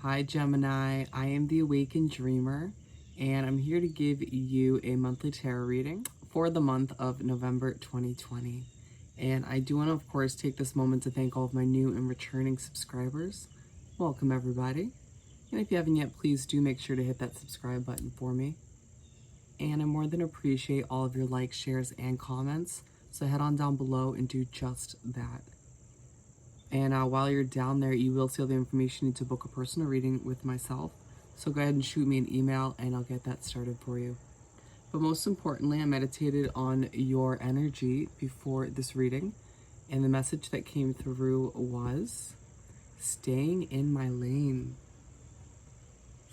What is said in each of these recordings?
Hi Gemini, I am the Awakened Dreamer, and I'm here to give you a monthly tarot reading for the month of November 2020. And I do want to, of course, take this moment to thank all of my new and returning subscribers. Welcome everybody. And if you haven't yet, please do make sure to hit that subscribe button for me. And I more than appreciate all of your likes, shares, and comments. So head on down below and do just that. And while you're down there, you will see all the information you need to book a personal reading with myself. So go ahead and shoot me an email and I'll get that started for you. But most importantly, I meditated on your energy before this reading. And the message that came through was staying in my lane.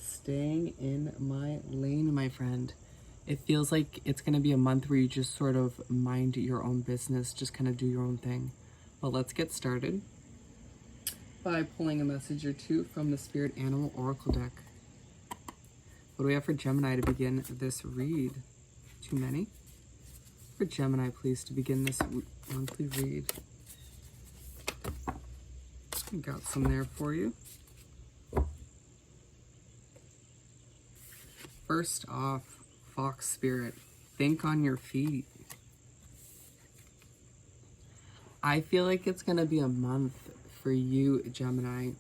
Staying in my lane, my friend. It feels like it's going to be a month where you just sort of mind your own business, just kind of do your own thing. But let's get started by pulling a message or two from the Spirit Animal Oracle deck. What do we have for Gemini to begin this read? Too many? For Gemini, please, to begin this monthly read. Got some there for you. First off, Fox Spirit, think on your feet. I feel like it's going to be a month for you, Gemini,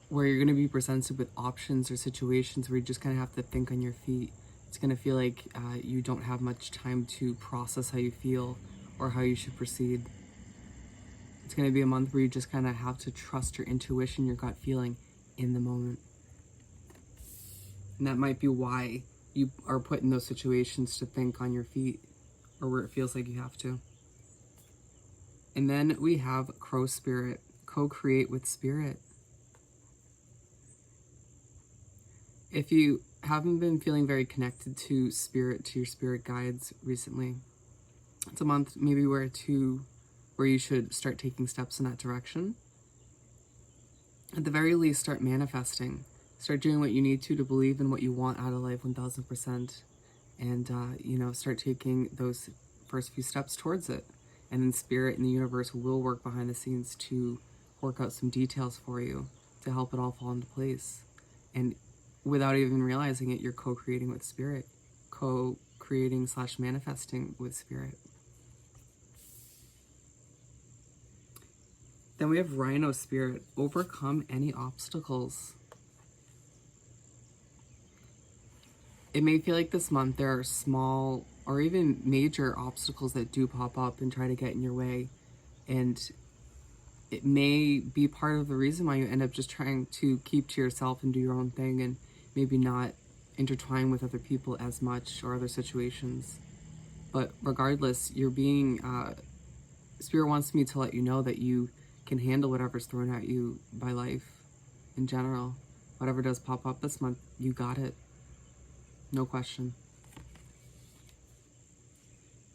where you're going to be presented with options or situations where you just kind of have to think on your feet. It's going to feel like you don't have much time to process how you feel or how you should proceed. It's going to be a month where you just kind of have to trust your intuition, your gut feeling in the moment. And that might be why you are put in those situations to think on your feet, or where it feels like you have to. And then we have Crow Spirit, co-create with Spirit. If you haven't been feeling very connected to Spirit, to your spirit guides recently, it's a month maybe where you should start taking steps in that direction. At the very least, start manifesting. Start doing what you need to believe in what you want out of life 1000%. And, start taking those first few steps towards it. And then Spirit and the universe will work behind the scenes to work out some details for you to help it all fall into place. And without even realizing it, you're co-creating with Spirit, co-creating / manifesting with Spirit. Then we have Rhino Spirit, overcome any obstacles. It may feel like this month there are small or even major obstacles that do pop up and try to get in your way. And it may be part of the reason why you end up just trying to keep to yourself and do your own thing and maybe not intertwine with other people as much or other situations. But regardless, you're being, Spirit wants me to let you know that you can handle whatever's thrown at you by life in general. Whatever does pop up this month, you got it. No question.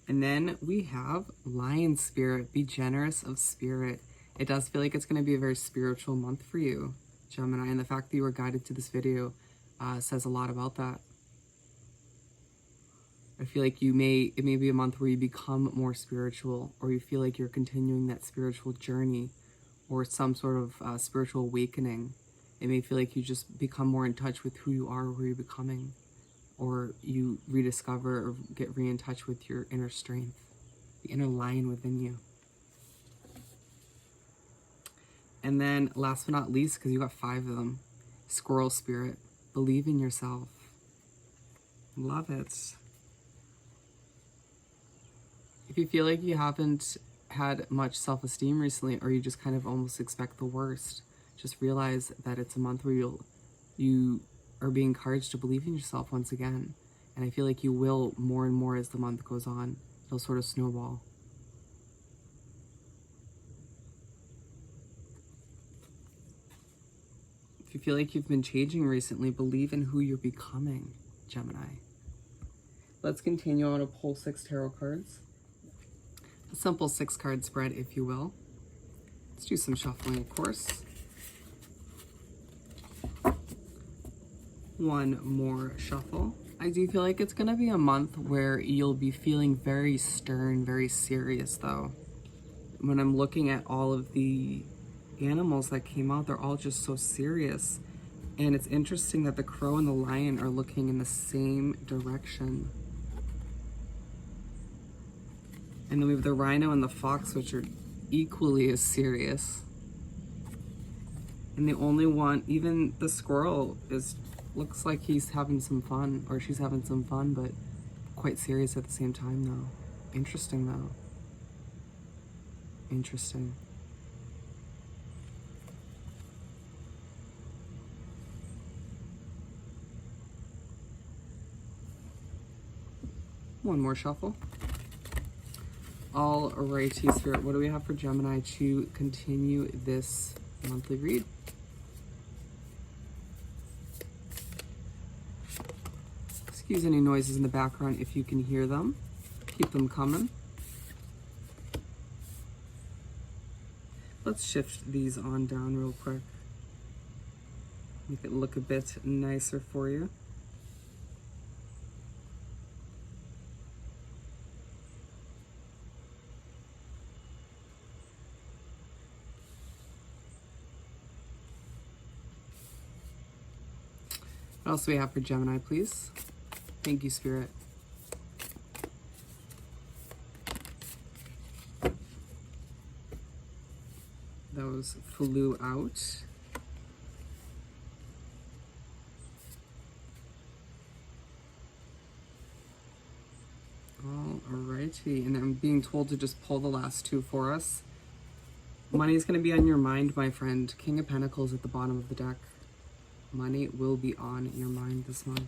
And then we have Lion Spirit, be generous of spirit. It does feel like it's going to be a very spiritual month for you, Gemini, and the fact that you were guided to this video says a lot about that. I feel like it may be a month where you become more spiritual, or you feel like you're continuing that spiritual journey or some sort of spiritual awakening. It may feel like you just become more in touch with who you are, who you're becoming, or you rediscover or get in touch with your inner strength, the inner lion within you. And then last but not least, because you got 5 of them, Squirrel Spirit, believe in yourself. Love it. If you feel like you haven't had much self-esteem recently, or you just kind of almost expect the worst, just realize that it's a month where you are being encouraged to believe in yourself once again. And I feel like you will more and more as the month goes on. It'll sort of snowball. If you feel like you've been changing recently, believe in who you're becoming, Gemini. Let's continue on to pull 6 tarot cards. A simple 6-card spread, if you will. Let's do some shuffling, of course. One more shuffle. I do feel like it's going to be a month where you'll be feeling very stern, very serious, though. When I'm looking at all of the animals that came out, they're all just so serious. And it's interesting that the crow and the lion are looking in the same direction. And then we have the rhino and the fox, which are equally as serious. And the only one, even the squirrel, looks like he's having some fun, or she's having some fun, but quite serious at the same time, though. Interesting, though. Interesting. One more shuffle. Alrighty, Spirit, what do we have for Gemini to continue this monthly read? Excuse any noises in the background if you can hear them. Keep them coming. Let's shift these on down real quick. Make it look a bit nicer for you. What else do we have for Gemini, please? Thank you, Spirit. Those flew out. Alrighty, and I'm being told to just pull the last two for us. Money is going to be on your mind, my friend. King of Pentacles at the bottom of the deck. Money will be on your mind this month.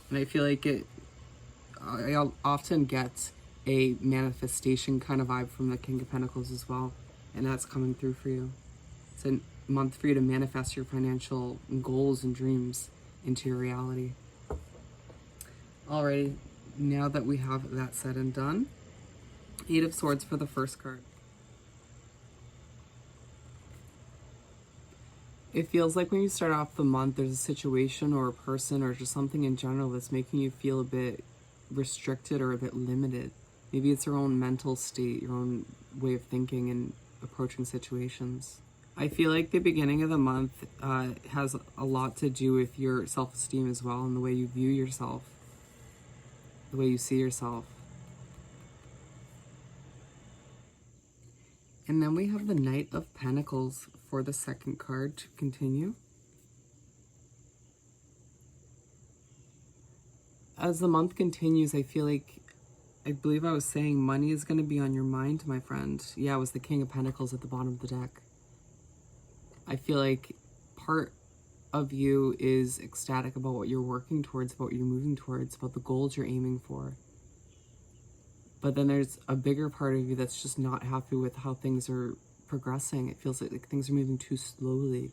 And I feel like I often get a manifestation kind of vibe from the King of Pentacles as well. And that's coming through for you. It's a month for you to manifest your financial goals and dreams into your reality. Alrighty, now that we have that said and done, Eight of Swords for the first card. It feels like when you start off the month, there's a situation or a person or just something in general that's making you feel a bit restricted or a bit limited. Maybe it's your own mental state, your own way of thinking and approaching situations. I feel like the beginning of the month has a lot to do with your self-esteem as well and the way you view yourself, the way you see yourself. And then we have the Knight of Pentacles for the second card to continue. As the month continues, I feel like, I believe I was saying money is going to be on your mind, my friend. Yeah, it was the King of Pentacles at the bottom of the deck. I feel like part of you is ecstatic about what you're working towards, about what you're moving towards, about the goals you're aiming for. But then there's a bigger part of you that's just not happy with how things are progressing. It feels like things are moving too slowly.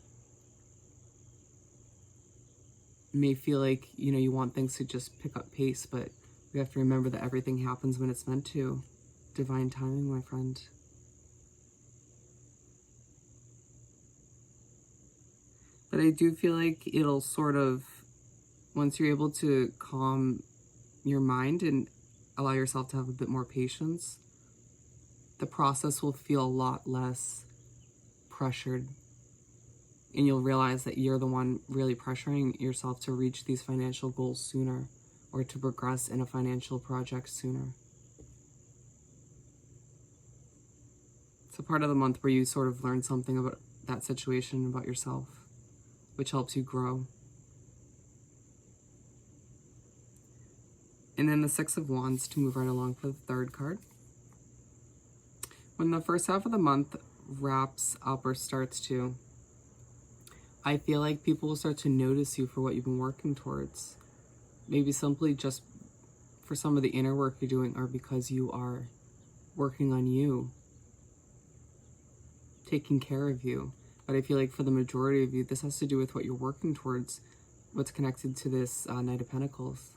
It may feel like, you want things to just pick up pace, but we have to remember that everything happens when it's meant to. Divine timing, my friend. But I do feel like it'll sort of, once you're able to calm your mind and allow yourself to have a bit more patience, the process will feel a lot less pressured. And you'll realize that you're the one really pressuring yourself to reach these financial goals sooner or to progress in a financial project sooner. It's a part of the month where you sort of learn something about that situation, about yourself, which helps you grow. And then the Six of Wands to move right along for the third card. When the first half of the month wraps up or starts to, I feel like people will start to notice you for what you've been working towards. Maybe simply just for some of the inner work you're doing, or because you are working on you, taking care of you. But I feel like for the majority of you, this has to do with what you're working towards, what's connected to this Knight of Pentacles.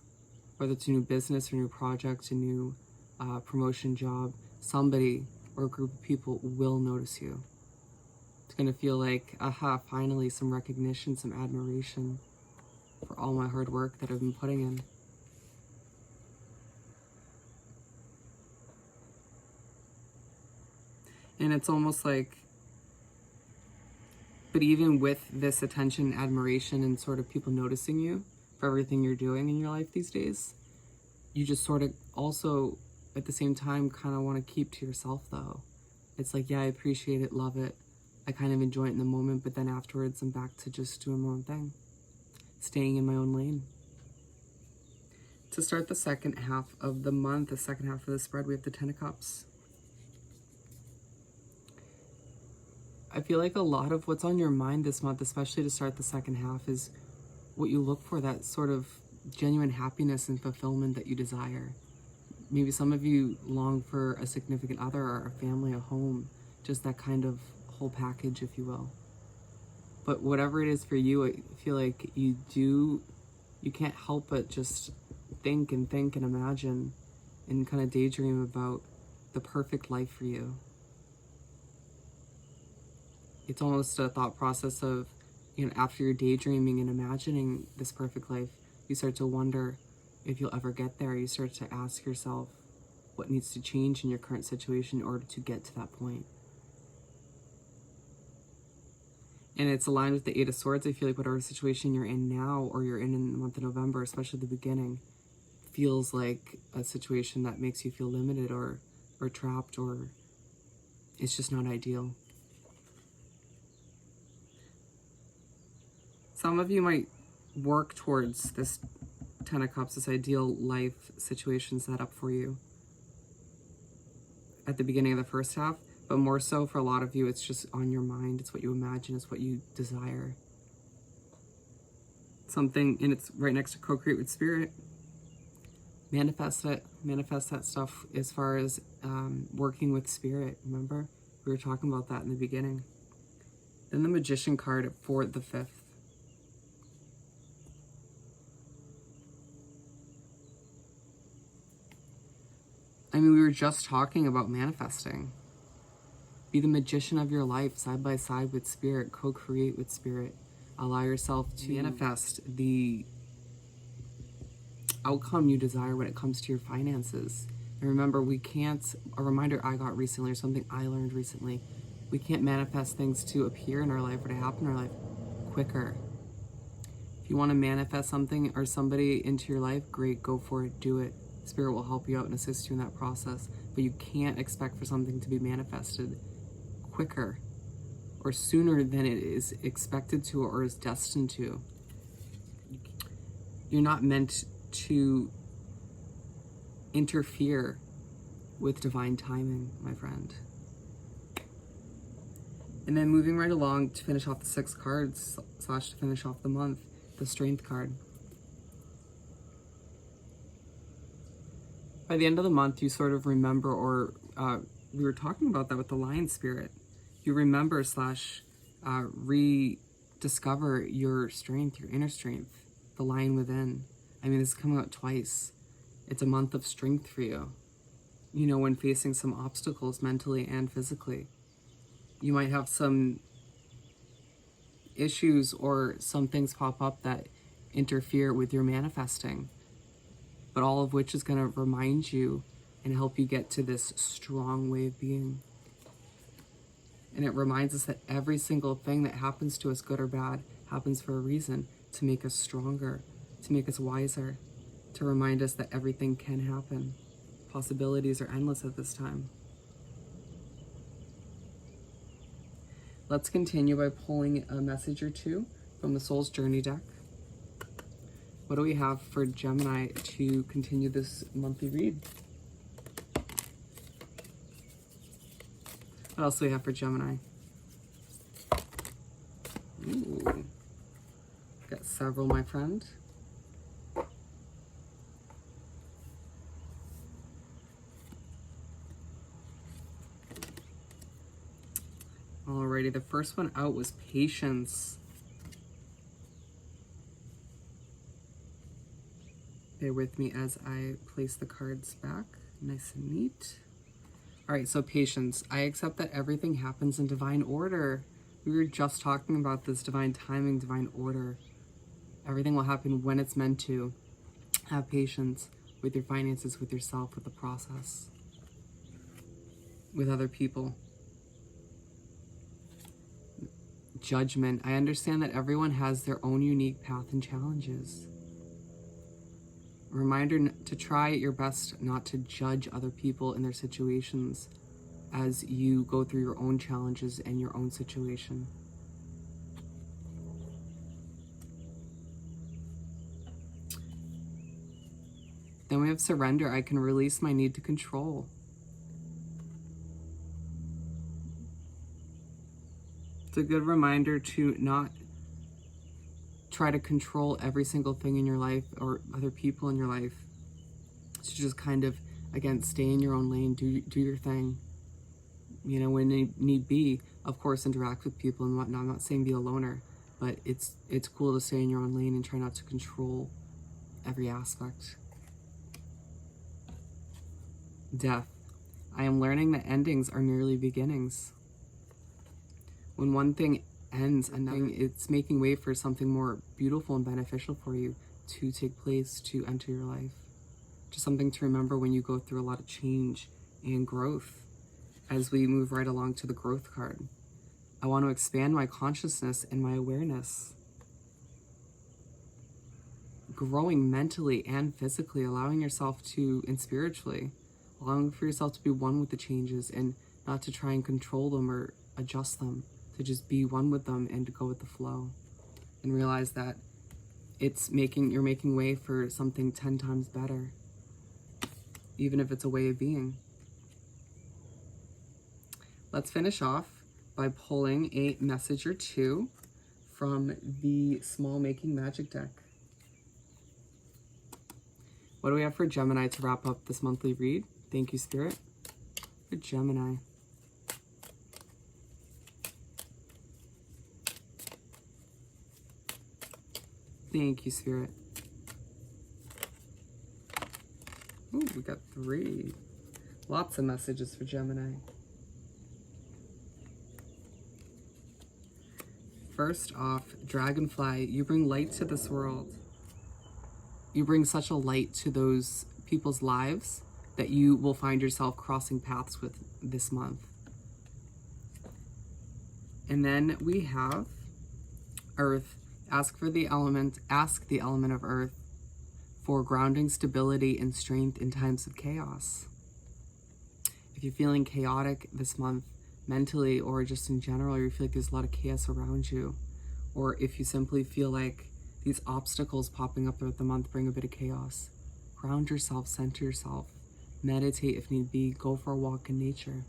Whether it's a new business or new project, a new promotion job, somebody or a group of people will notice you. It's going to feel like, aha, finally some recognition, some admiration for all my hard work that I've been putting in. And it's almost like, but even with this attention, admiration, and sort of people noticing you for everything you're doing in your life these days, you just sort of also, at the same time, kind of want to keep to yourself, though. It's like, yeah, I appreciate it, love it. I kind of enjoy it in the moment, but then afterwards, I'm back to just doing my own thing, staying in my own lane. To start the second half of the month, the second half of the spread, we have the Ten of Cups. I feel like a lot of what's on your mind this month, especially to start the second half, is what you look for, that sort of genuine happiness and fulfillment that you desire. Maybe some of you long for a significant other or a family, a home, just that kind of whole package, if you will. But whatever it is for you, I feel like you can't help but just think and imagine and kind of daydream about the perfect life for you. It's almost a thought process of, after you're daydreaming and imagining this perfect life, you start to wonder if you'll ever get there. You start to ask yourself what needs to change in your current situation in order to get to that point. And it's aligned with the Eight of Swords. I feel like whatever situation you're in now, or you're in the month of November, especially the beginning, feels like a situation that makes you feel limited or trapped, or it's just not ideal. Some of you might work towards this Ten of Cups, this ideal life situation set up for you at the beginning of the first half, but more so for a lot of you, it's just on your mind. It's what you imagine, it's what you desire. Something, and it's right next to co-create with spirit. Manifest it, manifest that stuff as far as working with spirit. Remember, we were talking about that in the beginning. Then the Magician card for the 5th. I mean, we were just talking about manifesting. Be the magician of your life, side by side with spirit, co-create with spirit. Allow yourself to manifest the outcome you desire when it comes to your finances. And remember, a reminder I got recently, or something I learned recently, we can't manifest things to appear in our life or to happen in our life quicker. If you want to manifest something or somebody into your life, great, go for it, do it. Spirit will help you out and assist you in that process, but you can't expect for something to be manifested quicker or sooner than it is expected to or is destined to. You're not meant to interfere with divine timing, my friend. And then moving right along to finish off the 6 cards / to finish off the month, the Strength card. By the end of the month, you sort of remember, or we were talking about that with the Lion Spirit. You remember / rediscover your strength, your inner strength, the lion within. I mean, this is coming out twice. It's a month of strength for you. When facing some obstacles mentally and physically. You might have some issues or some things pop up that interfere with your manifesting, but all of which is going to remind you and help you get to this strong way of being. And it reminds us that every single thing that happens to us, good or bad, happens for a reason, to make us stronger, to make us wiser, to remind us that everything can happen. Possibilities are endless at this time. Let's continue by pulling a message or two from the Soul's Journey deck. What do we have for Gemini to continue this monthly read? What else do we have for Gemini? Ooh. Got several, my friend. Alrighty, the first one out was Patience. Bear with me as I place the cards back, nice and neat. All right, so Patience. I accept that everything happens in divine order. We were just talking about this divine timing, divine order. Everything will happen when it's meant to. Have patience with your finances, with yourself, with the process, with other people. judgment. I understand that everyone has their own unique path and challenges. A reminder to try your best not to judge other people and their situations as you go through your own challenges and your own situation. Then we have surrender. I can release my need to control. It's a good reminder to not try to control every single thing in your life or other people in your life. To just kind of, again, stay in your own lane, do your thing. You know, when need be, of course, interact with people and whatnot. I'm not saying be a loner, but it's cool to stay in your own lane and try not to control every aspect. Death. I am learning that endings are merely beginnings. When one thing ends, it's making way for something more beautiful and beneficial for you to take place, to enter your life. Just something to remember when you go through a lot of change and growth. As we move right along to the growth card, I want to expand my consciousness and my awareness. Growing mentally and physically, allowing yourself to, and spiritually, allowing for yourself to be one with the changes and not to try and control them or adjust them, to just be one with them and to go with the flow and realize that you're making way for something 10 times better, even if it's a way of being. Let's finish off by pulling a message or two from the Small Making Magic deck. What do we have for Gemini to wrap up this monthly read? Thank you, Spirit. For Gemini. Thank you, Spirit. Ooh, we got 3. Lots of messages for Gemini. First off, Dragonfly, you bring light to this world. You bring such a light to those people's lives that you will find yourself crossing paths with this month. And then we have Earth. Ask the element of Earth for grounding, stability, and strength in times of chaos. If you're feeling chaotic this month, mentally or just in general, or you feel like there's a lot of chaos around you, or if you simply feel like these obstacles popping up throughout the month bring a bit of chaos, ground yourself, center yourself, meditate if need be, go for a walk in nature.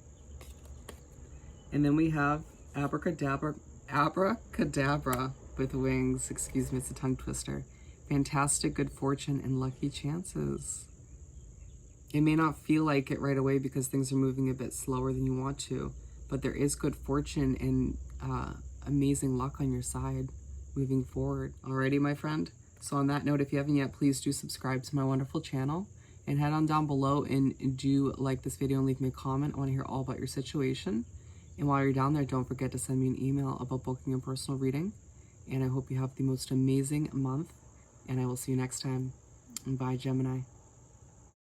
And then we have Abracadabra with wings. Excuse me, it's a tongue twister. Fantastic good fortune and lucky chances. It may not feel like it right away because things are moving a bit slower than you want to, but there is good fortune and amazing luck on your side moving forward. Alrighty, my friend. So on that note, if you haven't yet, please do subscribe to my wonderful channel and head on down below and do like this video and leave me a comment. I want to hear all about your situation. And while you're down there, don't forget to send me an email about booking a personal reading. And I hope you have the most amazing month. And I will see you next time. And bye, Gemini.